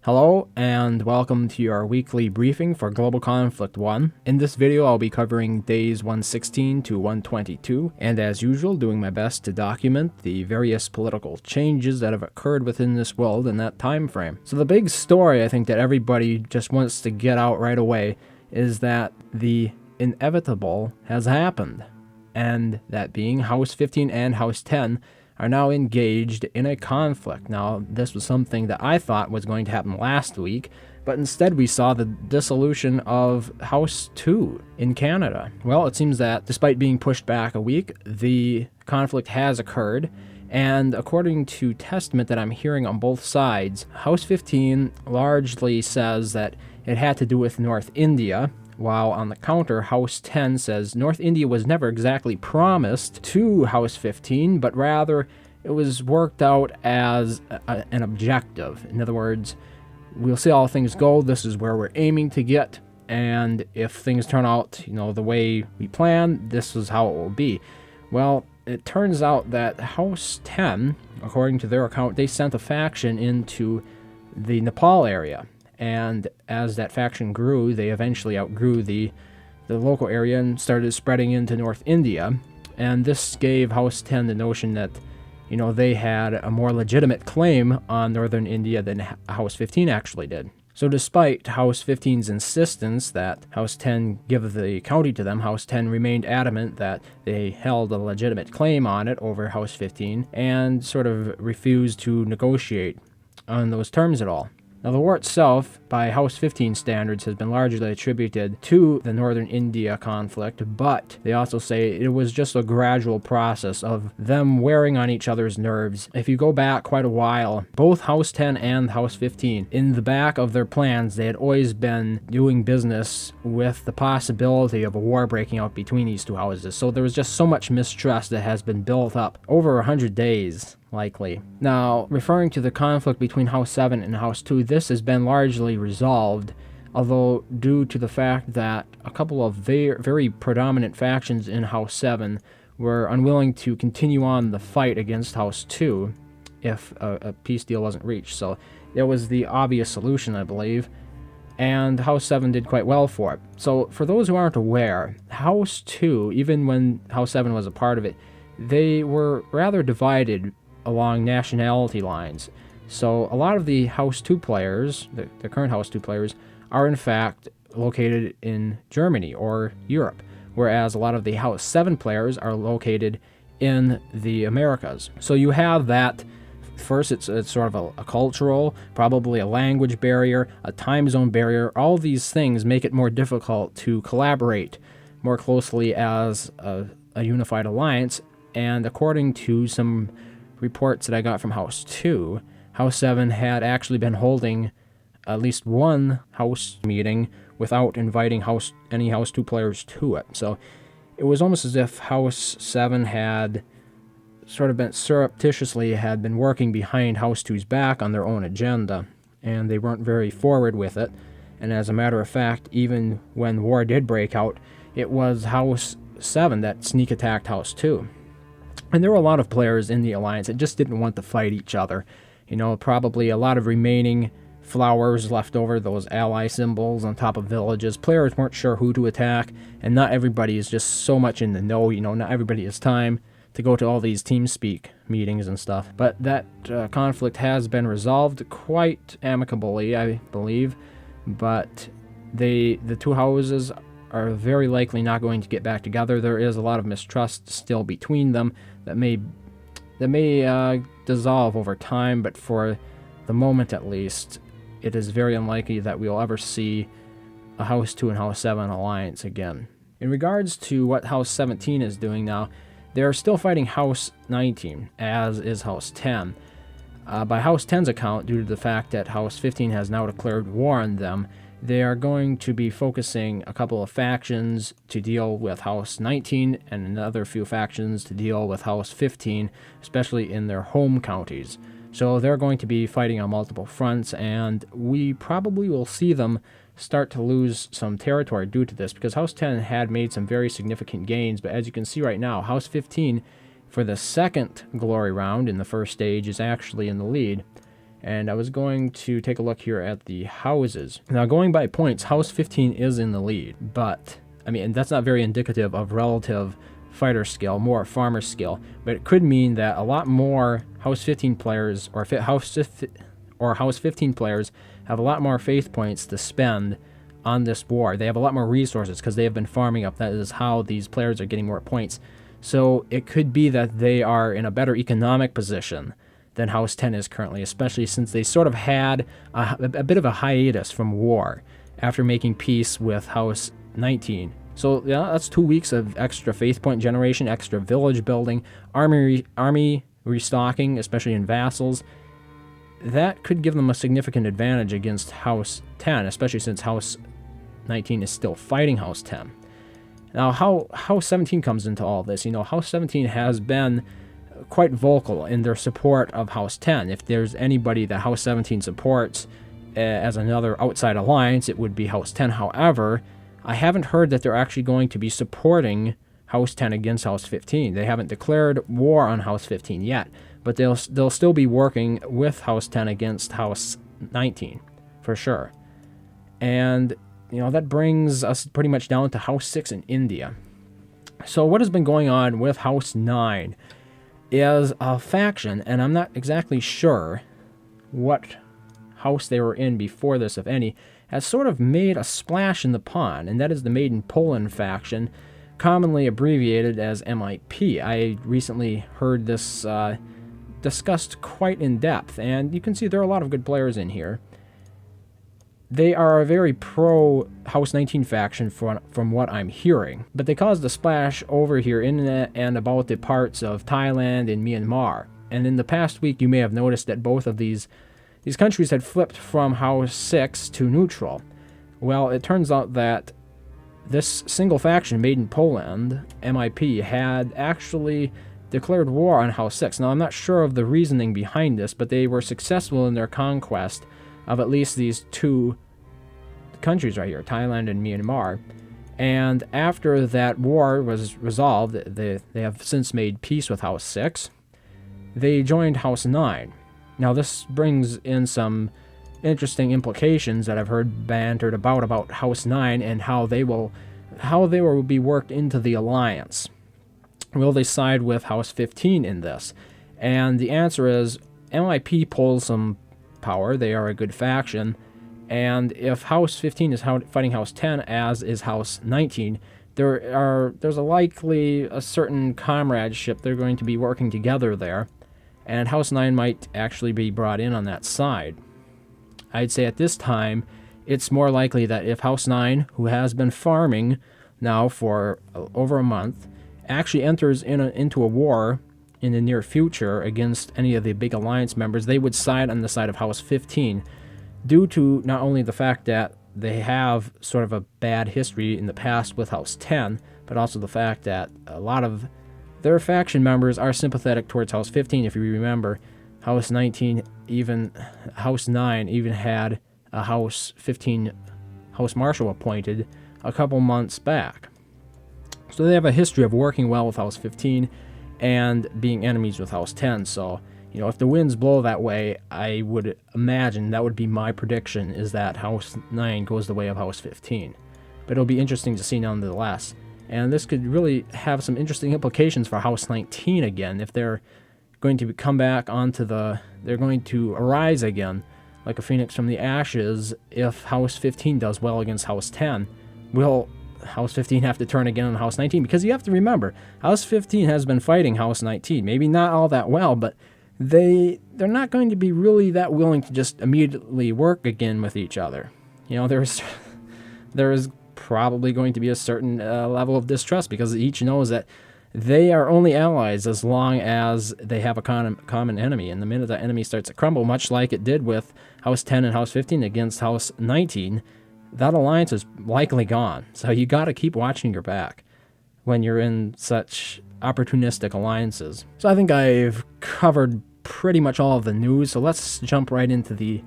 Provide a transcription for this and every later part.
Hello and welcome to your weekly briefing for Global Conflict 1. In this video I'll be covering days 116 to 122, and as usual doing my best to document the various political changes that have occurred within this world in that time frame. So the big story I think that everybody just wants to get out right away is that the inevitable has happened, and that being House 15 and House 10 are now engaged in a conflict. Now, this was something that I thought was going to happen last week, but instead we saw the dissolution of House 2 in Canada. Well, it seems that despite being pushed back a week, the conflict has occurred, and according to testament that I'm hearing on both sides, House 15 largely says that it had to do with North India, while on the counter, House 10 says North India was never exactly promised to House 15, but rather it was worked out as an objective. In other words, we'll see how things go, this is where we're aiming to get, and if things turn out, the way we plan, this is how it will be. Well, it turns out that House 10, according to their account, they sent a faction into the Nepal area. And as that faction grew, they eventually outgrew the local area and started spreading into North India. And this gave House 10 the notion that, they had a more legitimate claim on northern India than House 15 actually did. So despite House 15's insistence that House 10 give the county to them, House 10 remained adamant that they held a legitimate claim on it over House 15 and sort of refused to negotiate on those terms at all. Now, the war itself, by House 15 standards, has been largely attributed to the northern India conflict, but they also say it was just a gradual process of them wearing on each other's nerves. If you go back quite a while, both House 10 and House 15, in the back of their plans, they had always been doing business with the possibility of a war breaking out between these two houses. So there was just so much mistrust that has been built up over 100 days. Likely. Now, referring to the conflict between House 7 and House 2, this has been largely resolved, although due to the fact that a couple of very predominant factions in House 7 were unwilling to continue on the fight against House 2 if a peace deal wasn't reached. So it was the obvious solution, I believe, and House 7 did quite well for it. So for those who aren't aware, House 2, even when House 7 was a part of it, they were rather divided along nationality lines. So a lot of the House 2 players, the current House 2 players, are in fact located in Germany or Europe, whereas a lot of the House 7 players are located in the Americas. So you have that. First, it's sort of a cultural, probably a language barrier, a time zone barrier. All these things make it more difficult to collaborate more closely as a unified alliance. And according to some reports that I got from House 2, House 7 had actually been holding at least one House meeting without inviting any House 2 players to it. So it was almost as if House 7 had sort of been surreptitiously had been working behind House 2's back on their own agenda, and they weren't very forward with it. And as a matter of fact, even when war did break out, it was House 7 that sneak attacked House 2. And there were a lot of players in the alliance that just didn't want to fight each other. Probably a lot of remaining flowers left over, those ally symbols on top of villages. Players weren't sure who to attack, and not everybody is just so much in the know. Not everybody has time to go to all these TeamSpeak meetings and stuff. But that conflict has been resolved quite amicably, I believe. But the two houses are very likely not going to get back together. There is a lot of mistrust still between them that may dissolve over time, but for the moment at least, it is very unlikely that we'll ever see a House 2 and House 7 alliance again. In regards to what House 17 is doing now, they're still fighting House 19, as is House 10. By House 10's account, due to the fact that House 15 has now declared war on them, they are going to be focusing a couple of factions to deal with House 19 and another few factions to deal with House 15, especially in their home counties. So they're going to be fighting on multiple fronts, and we probably will see them start to lose some territory due to this, because House 10 had made some very significant gains, but as you can see right now, House 15, for the second glory round in the first stage, is actually in the lead. and I was going to take a look here at the houses. Now, going by points, House 15 is in the lead, but, I mean, that's not very indicative of relative fighter skill, more farmer skill, but it could mean that a lot more House 15 players or House 15 players have a lot more faith points to spend on this war. They have a lot more resources because they have been farming up. That is how these players are getting more points. So it could be that they are in a better economic position than House 10 is currently, especially since they sort of had a bit of a hiatus from war after making peace with House 19. So yeah, that's 2 weeks of extra faith point generation, extra village building, army restocking, especially in vassals. That could give them a significant advantage against House 10, especially since House 19 is still fighting House 10. Now, how House 17 comes into all this, House 17 has been quite vocal in their support of House 10. If there's anybody that House 17 supports as another outside alliance, it would be House 10. However, I haven't heard that they're actually going to be supporting House 10 against House 15. They haven't declared war on House 15 yet, but they'll still be working with House 10 against House 19, for sure. And, that brings us pretty much down to House 6 in India. So what has been going on with House 9 is a faction, and I'm not exactly sure what house they were in before this, if any, has sort of made a splash in the pond, and that is the Made in Poland faction, commonly abbreviated as MIP. I recently heard this discussed quite in depth, and you can see there are a lot of good players in here. They are a very pro House 19 faction from what I'm hearing, but they caused a splash over here in and about the parts of Thailand and Myanmar. And in the past week, you may have noticed that both of these countries had flipped from House 6 to neutral. Well, it turns out that this single faction, Made in Poland, MIP, had actually declared war on House 6. Now, I'm not sure of the reasoning behind this, but they were successful in their conquest of at least these two countries right here, Thailand and Myanmar. And after that war was resolved, they have since made peace with House 6. They joined House 9. Now, this brings in some interesting implications that I've heard bantered about House 9 and how they will be worked into the alliance. Will they side with House 15 in this? And the answer is MIP pulls some power. They are a good faction. And if House 15 is fighting House 10, as is House 19, there's a certain comradeship. They're going to be working together there. And House 9 might actually be brought in on that side. I'd say at this time, it's more likely that if House 9, who has been farming now for over a month, actually enters into a war in the near future against any of the big alliance members, they would side on the side of House 15, due to not only the fact that they have sort of a bad history in the past with House 10, but also the fact that a lot of their faction members are sympathetic towards House 15. If you remember, House 9 even had a House 15 House Marshal appointed a couple months back. So they have a history of working well with House 15 and being enemies with House 10. So, if the winds blow that way, I would imagine that would be my prediction, is that House 9 goes the way of House 15. But it'll be interesting to see nonetheless. And this could really have some interesting implications for House 19 again, if they're going to come back they're going to arise again like a phoenix from the ashes. If House 15 does well against House 10, will House 15 have to turn again on House 19? Because you have to remember, House 15 has been fighting House 19. Maybe not all that well, but they're not going to be really that willing to just immediately work again with each other. There is probably going to be a certain level of distrust, because each knows that they are only allies as long as they have a common enemy. And the minute that enemy starts to crumble, much like it did with House 10 and House 15 against House 19, that alliance is likely gone. So you got to keep watching your back when you're in such opportunistic alliances. So I think I've covered pretty much all of the news, so let's jump right into the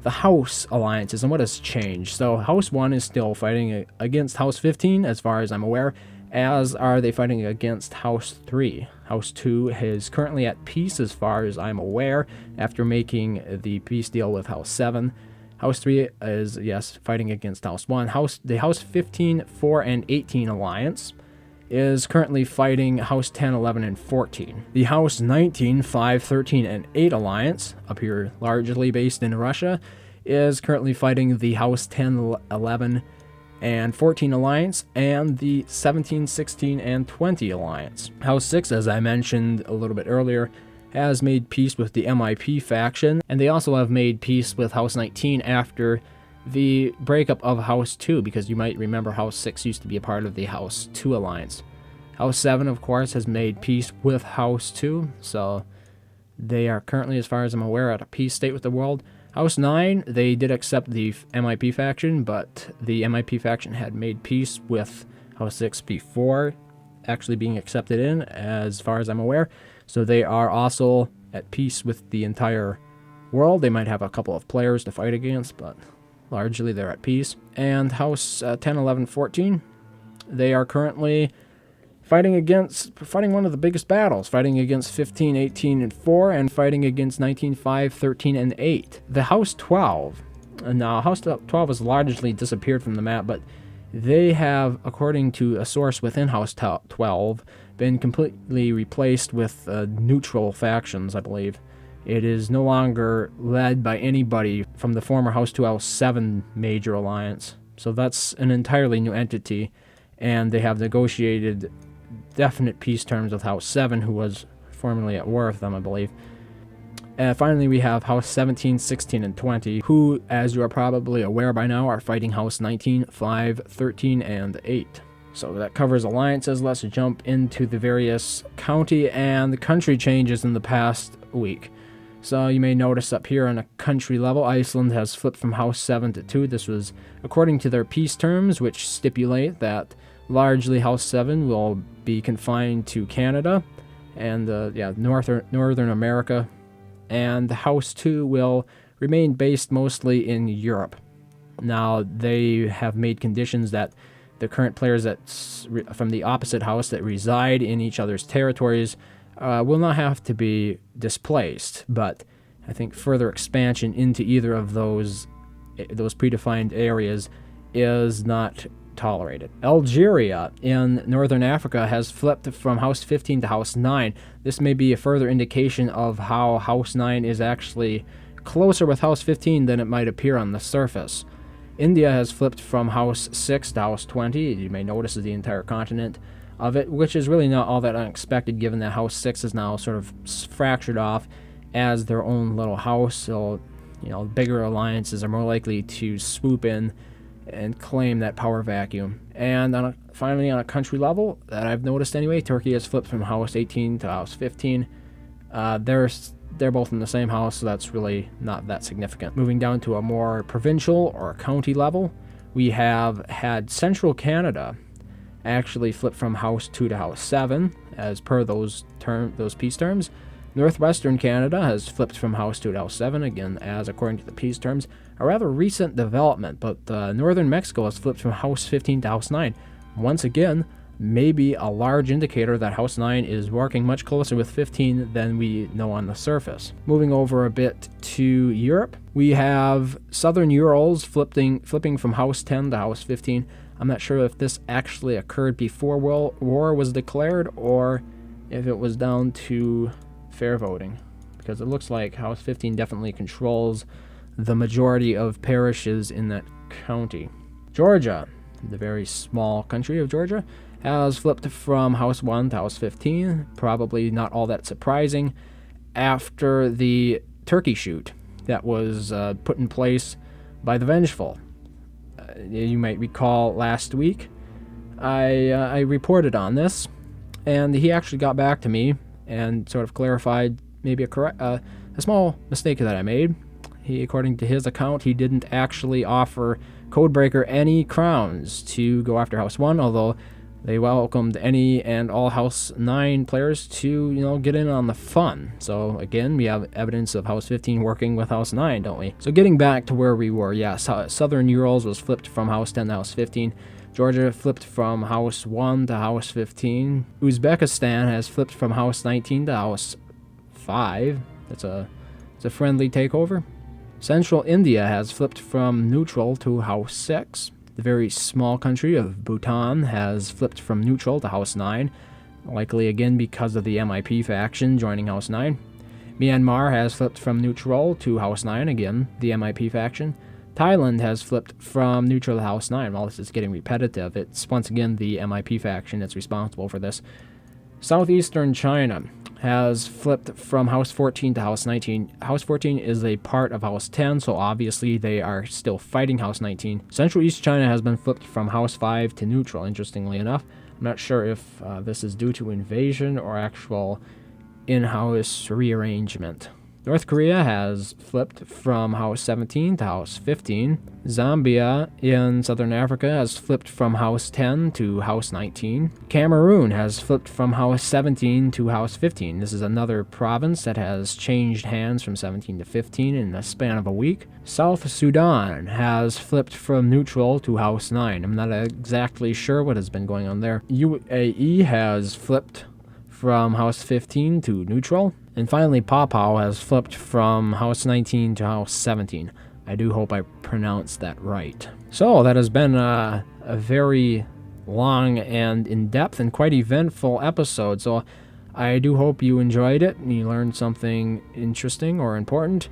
house alliances and what has changed. So House 1 is still fighting against House 15 as far as I'm aware, as are they fighting against House 3. House 2 is currently at peace as far as I'm aware after making the peace deal with House 7. House 3 is, yes, fighting against House 1. The House 15, 4, and 18 alliance is currently fighting House 10, 11, and 14. The House 19, 5, 13, and 8 alliance, up here largely based in Russia, is currently fighting the House 10, 11, and 14 alliance, and the 17, 16, and 20 alliance. House 6, as I mentioned a little bit earlier, has made peace with the MIP faction, and they also have made peace with House 19 after the breakup of House 2, because you might remember House 6 used to be a part of the House 2 alliance. House 7, of course, has made peace with House 2, so they are currently, as far as I'm aware, at a peace state with the world. House 9, they did accept the MIP faction, but the MIP faction had made peace with House 6 before actually being accepted in, as far as I'm aware. So they are also at peace with the entire world. They might have a couple of players to fight against, but largely they're at peace. And House 10, 11, 14, they are currently fighting one of the biggest battles, fighting against 15, 18, and 4, and fighting against 19, 5, 13, and 8. The House 12, now House 12 has largely disappeared from the map, but they have, according to a source within House 12, been completely replaced with neutral factions, I believe. It is no longer led by anybody from the former House 2, House 7 major alliance. So that's an entirely new entity, and they have negotiated definite peace terms with House 7, who was formerly at war with them, I believe. Finally, we have House 17, 16, and 20, who, as you are probably aware by now, are fighting House 19, 5, 13, and 8. So that covers alliances. Let's jump into the various county and country changes in the past week. So you may notice up here on a country level, Iceland has flipped from House 7 to 2. This was according to their peace terms, which stipulate that largely House 7 will be confined to Canada and Northern America, and House 2 will remain based mostly in Europe. Now, they have made conditions that the current players from the opposite house that reside in each other's territories will not have to be displaced, but I think further expansion into either of those predefined areas is not tolerated. Algeria in Northern Africa has flipped from House 15 to House 9. This may be a further indication of how House 9 is actually closer with House 15 than it might appear on the surface. India has flipped from House 6 to House 20. You may notice the entire continent of it, which is really not all that unexpected given that House 6 is now sort of fractured off as their own little house. So, bigger alliances are more likely to swoop in and claim that power vacuum. And finally, on a country level, that I've noticed anyway, Turkey has flipped from House 18 to House 15. They're both in the same house, so that's really not that significant. Moving down to a more provincial or county level, we have had Central Canada actually flip from House 2 to House 7, as per those peace terms. Northwestern Canada has flipped from House 2 to House 7, again, as according to the peace terms. A rather recent development, but Northern Mexico has flipped from House 15 to House 9. Once again, maybe a large indicator that House 9 is working much closer with 15 than we know on the surface. Moving over a bit to Europe, we have Southern Urals flipping from House 10 to House 15. I'm not sure if this actually occurred before war was declared or if it was down to fair voting, because it looks like House 15 definitely controls the majority of parishes in that county. Georgia, the very small country of Georgia, has flipped from House 1 to House 15, probably not all that surprising, after the turkey shoot that was put in place by the Vengeful. You might recall last week I reported on this, and he actually got back to me and sort of clarified maybe a small mistake that I made. According to his account, he didn't actually offer Codebreaker any crowns to go after House 1, although they welcomed any and all House 9 players to, get in on the fun. So again, we have evidence of House 15 working with House 9, don't we? So getting back to where we were, yes, Southern Urals was flipped from House 10 to House 15. Georgia flipped from House 1 to House 15. Uzbekistan has flipped from House 19 to House 5. It's a friendly takeover. Central India has flipped from neutral to House 6. The very small country of Bhutan has flipped from neutral to House 9, likely again because of the MIP faction joining House 9. Myanmar has flipped from neutral to House 9, again, the MIP faction. Thailand has flipped from neutral to House 9. While this is getting repetitive, it's once again the MIP faction that's responsible for this. Southeastern China has flipped from House 14 to House 19. House 14 is a part of House 10, so obviously they are still fighting House 19. Central East China has been flipped from House 5 to neutral, interestingly enough. I'm not sure if this is due to invasion or actual in-house rearrangement. North Korea has flipped from House 17 to House 15. Zambia in Southern Africa has flipped from House 10 to House 19. Cameroon has flipped from House 17 to House 15. This is another province that has changed hands from 17 to 15 in the span of a week. South Sudan has flipped from neutral to House 9. I'm not exactly sure what has been going on there. UAE has flipped from House 15 to neutral. And finally, Papua has flipped from House 19 to House 17. I do hope I pronounced that right. So that has been a very long and in-depth and quite eventful episode. So I do hope you enjoyed it and you learned something interesting or important.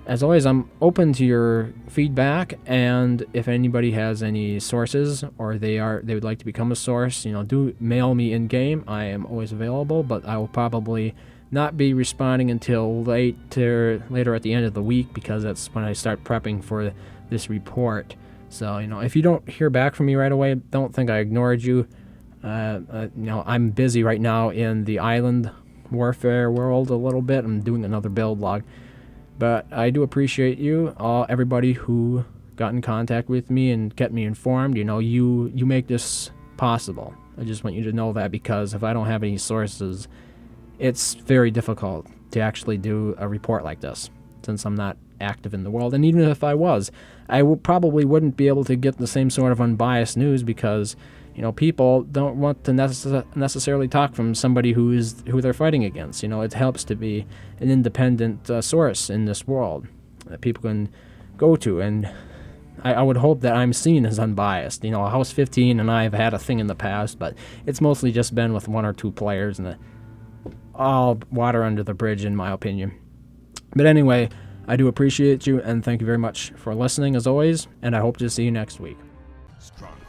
As always, I'm open to your feedback, and if anybody has any sources or they would like to become a source, do mail me in game. I am always available, but I will probably not be responding until later at the end of the week, because that's when I start prepping for this report. So if you don't hear back from me right away, don't think I ignored you. I'm busy right now in the island warfare world a little bit. I'm doing another build log. But I do appreciate you, everybody who got in contact with me and kept me informed. You make this possible. I just want you to know that, because if I don't have any sources, it's very difficult to actually do a report like this, since I'm not active in the world. And even if I was, I probably wouldn't be able to get the same sort of unbiased news, because people don't want to necessarily talk from somebody who they're fighting against. It helps to be an independent source in this world that people can go to, and I would hope that I'm seen as unbiased. House 15 and I have had a thing in the past, but it's mostly just been with one or two players, and all water under the bridge, in my opinion. But anyway, I do appreciate you, and thank you very much for listening, as always, and I hope to see you next week. Strong.